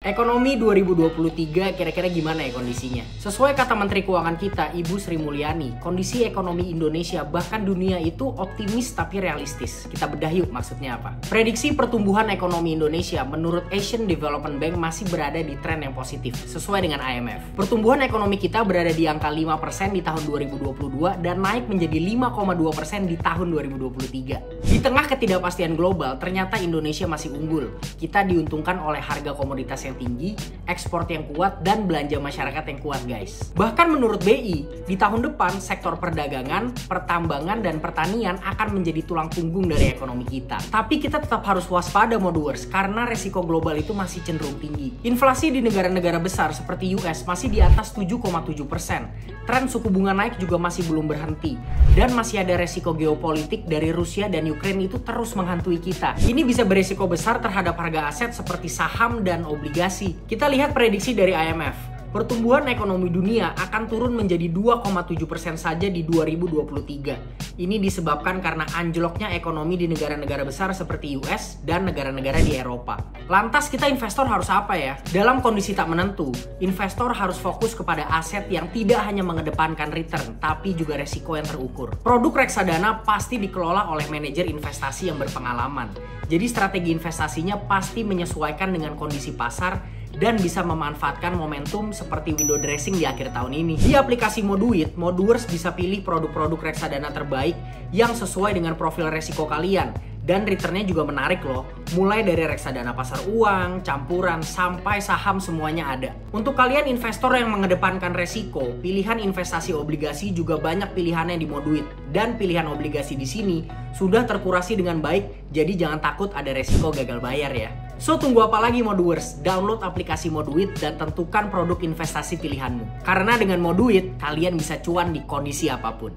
Ekonomi 2023 kira-kira gimana ya kondisinya? Sesuai kata Menteri Keuangan kita, Ibu Sri Mulyani, kondisi ekonomi Indonesia bahkan dunia itu optimis tapi realistis. Kita bedah yuk maksudnya apa? Prediksi pertumbuhan ekonomi Indonesia menurut Asian Development Bank masih berada di tren yang positif, sesuai dengan IMF. Pertumbuhan ekonomi kita berada di angka 5% di tahun 2022 dan naik menjadi 5,2% di tahun 2023. Di tengah ketidakpastian global, ternyata Indonesia masih unggul. Kita diuntungkan oleh harga komoditas yang tinggi, ekspor yang kuat, dan belanja masyarakat yang kuat, guys. Bahkan menurut BI, di tahun depan sektor perdagangan, pertambangan, dan pertanian akan menjadi tulang punggung dari ekonomi kita. Tapi kita tetap harus waspada Moduers, karena resiko global itu masih cenderung tinggi. Inflasi di negara-negara besar seperti US masih di atas 7,7%. Tren suku bunga naik juga masih belum berhenti. Dan masih ada resiko geopolitik dari Rusia dan Ukraina itu terus menghantui kita. Ini bisa beresiko besar terhadap harga aset seperti saham dan obligasi. Kita lihat prediksi dari IMF. Pertumbuhan ekonomi dunia akan turun menjadi 2,7% saja di 2023. Ini disebabkan karena anjloknya ekonomi di negara-negara besar seperti US dan negara-negara di Eropa. Lantas kita investor harus apa ya? Dalam kondisi tak menentu, investor harus fokus kepada aset yang tidak hanya mengedepankan return, tapi juga resiko yang terukur. Produk reksadana pasti dikelola oleh manajer investasi yang berpengalaman. Jadi strategi investasinya pasti menyesuaikan dengan kondisi pasar dan bisa memanfaatkan momentum seperti window dressing di akhir tahun ini. Di aplikasi Moduit, Moduers bisa pilih produk-produk reksadana terbaik yang sesuai dengan profil resiko kalian. Dan returnnya juga menarik loh, mulai dari reksadana pasar uang, campuran, sampai saham semuanya ada. Untuk kalian investor yang mengedepankan resiko, pilihan investasi obligasi juga banyak pilihannya di Moduit. Dan pilihan obligasi di sini sudah terkurasi dengan baik, jadi jangan takut ada resiko gagal bayar ya. So tunggu apa lagi Moduers? Download aplikasi Moduit dan tentukan produk investasi pilihanmu. Karena dengan Moduit, kalian bisa cuan di kondisi apapun.